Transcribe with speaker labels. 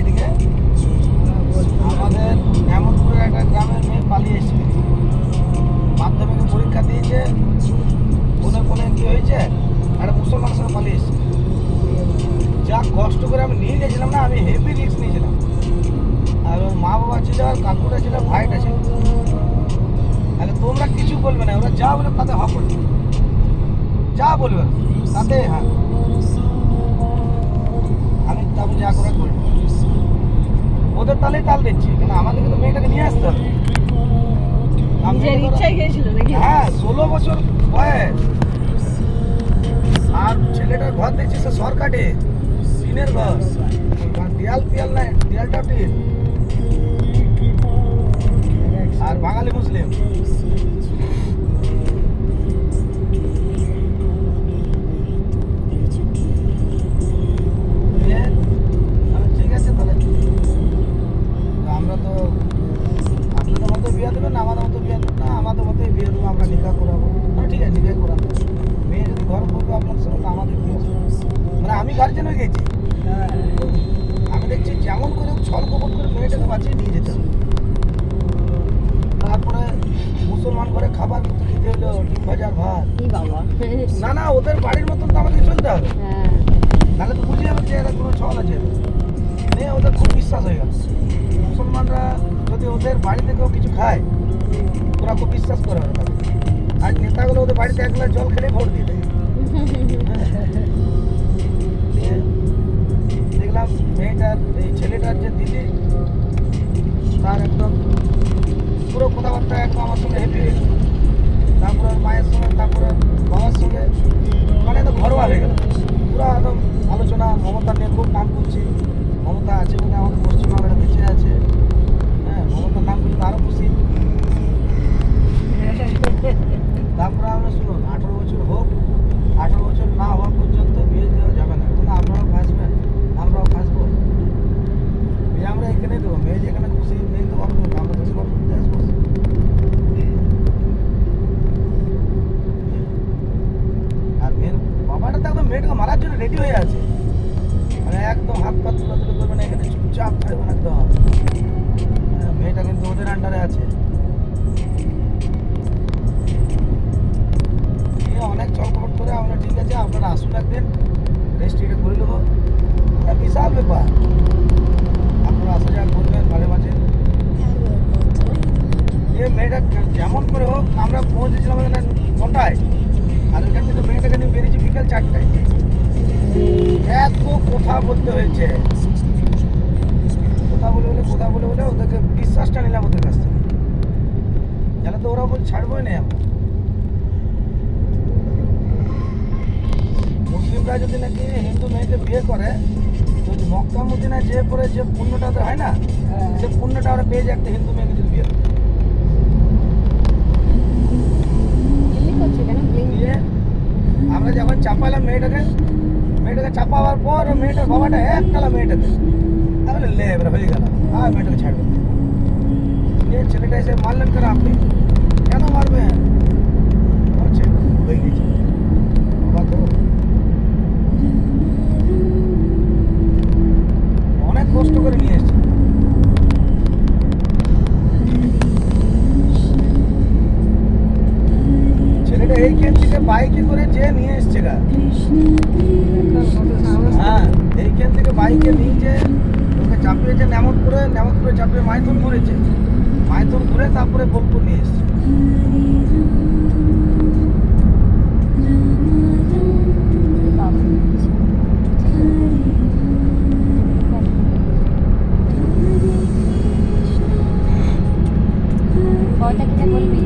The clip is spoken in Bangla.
Speaker 1: এদিকে আমাদের এমনপুরের একটা গ্রামের মেয়ে পালিয়ে এসেছিল, মাধ্যমিকে পরীক্ষা দিয়েছে, কোনে কোনে কি হয়েছে একটা মুসলমানের সঙ্গে পালিয়ে এসেছে। যা কষ্ট করে আমি নিয়ে গেছিলাম না, আমি হেভি রিস্ক নিয়েছিলাম। আর ওর মা বাবা ছিল, আর কাকুটা ছিল, ভাইটা ছিল। তাহলে তোমরা কিছু বলবে না, ওরা যা বলে তাতে হক করবে, যা বলবে তাতে হ্যাঁ আমি তারপর যা করে করবো। ওদের তালেই তাল দিচ্ছি, কেন আমাদেরকে তো মেয়েটাকে নিয়ে আসতে হবে। হ্যাঁ 16 বছর বয়স, আর ছেলেটার ঘর দেখছি সে সরকারে টিনের ঘর, দেয়াল পিয়াল নাই, দেয়ালটাও টিন, আর বাঙালি মুসলিম। ঠিক আছে, তাহলে আমরা তো আপনাদের মতো বিয়ে দেবেন না, আমাদের মতো বিয়ে দেবেন না, আমাদের মতোই বিয়ে দেবো, আমরা নিকা করাবো। ঠিক আছে, নিকা করাবো। মেয়ে যদি ঘর করবে আপনার সঙ্গে, তো আমাদের কি মানে আমি গার্জেন হয়ে গেছি। আমি দেখছি যেমন করে ছল কপট করে মেয়েটাকে বাঁচিয়ে নিয়ে যেতে হবে। তারপরে মুসলমান ঘরে খাবার খেতে হলো, ডিম ভাজার ভাত। না না, ওদের বাড়ির মতন তো আমাদের চলতে হবে, তাহলে তো বুঝে যাবে যে এরা কোনো ছল আছে। মেয়ে ওদের খুব বিশ্বাস হয়ে গেল। মুসলমানরা যদি ওদের বাড়ি থেকেও কিছু খায়, ওরা খুব বিশ্বাস করে ওরা। আর নেতাগুলো ওদের বাড়িতে এক গ্লাস জল খেলে ভোট দিয়ে দেয়। দেখলাম মেয়েটার, এই ছেলেটার যে দিদি, তার একদম পুরো কথাবার্তা একদম আমার সঙ্গে হেঁটে হয়ে গেল। তারপরে মায়ের সঙ্গে, তারপরে বাবার সঙ্গে, মানে তো ঘরোয়া হয়ে গেল পুরো একদম আলোচনা। মমতা নিয়ে খুব নাম করছি, মমতা আছে বলে আমাদের পশ্চিমবাংলাটা বেঁচে আছে। হ্যাঁ, মমতার নাম করলে আরও খুশি। তারপরে আমরা শুনুন, 18 বছর হোক, 18 বছর না হওয়া পর্যন্ত বিয়ে দেওয়া যাবে না। কিন্তু আপনারাও ফাঁসবেন, আমরাও ফাঁসবো। বিয়ে আমরা এখানেই দেবো, মেয়ে যেখানে খুশি, মেয়ে তো ঘর করবো, আমরা যদি ঘর করতে আসবো। আর মেয়ের বাবাটা তো একদম মেয়েটাকে মারার জন্য রেডি হয়ে আছে, মানে একদম হাত পা তুলে করবে না, এখানে চুপচাপ থাকবে না একদম। মেয়েটা কিন্তু ওদের আন্ডারে আছে। অনেক চলকট করে আমরা, ঠিক আছে আপনারা আসুন একদিন, রেজিস্ট্রিটা করে দেবো। এটা বিশাল ব্যাপার, আপনারা আসা যাওয়া করবেন মাঝে মাঝে। এই মেয়েটা যেমন করে হোক, আমরা পৌঁছেছিলাম এখানে 9টায়, আর ওইখান থেকে মেয়েটাকে নিয়ে বেরিয়েছি বিকেল 4টায়। এত কথা বলতে হয়েছে, কথা বলে বলে ওদেরকে বিশ্বাসটা নিলাম ওদের কাছ থেকে। জানা তো ওরা বল ছাড়বোই না। আমরা মুসলিমরা যদি নাকি হিন্দু মেয়েকে বিয়ে করে, তো মক্কা মদিনায় যে পরে যে পুণ্যটা ওদের হয় না, সে পুণ্যটা ওরা পেয়ে যায় একটা হিন্দু মেয়েকে যদি বিয়ে করে। আমরা যখন চাপালাম মেয়েটাকে চাপাবার পর মেয়েটার বাবাটা একটালা মেয়েটাকে, তাহলে লে এবার হয়ে গেল, আর মেয়েটাকে ছাড়বেন। ছেলেটা এসে মারলেন কেন আপনি, কেন মারবেন, হয়ে গেছে বাবা। তো অনেক কষ্ট করে নিয়ে এসছে। ছেলেটা এইখান থেকে বাইকে করে যে নিয়ে এসছে গা, হ্যাঁ এইখান থেকে বাইকে নিয়ে যে ওকে চাপিয়েছে নেমতপুরে চাপিয়ে মাইথন ঘুরেছে, মাইথন ঘুরে তারপরে বোলপুর নিয়ে এসছে।
Speaker 2: কয়টা কিনে বলবি?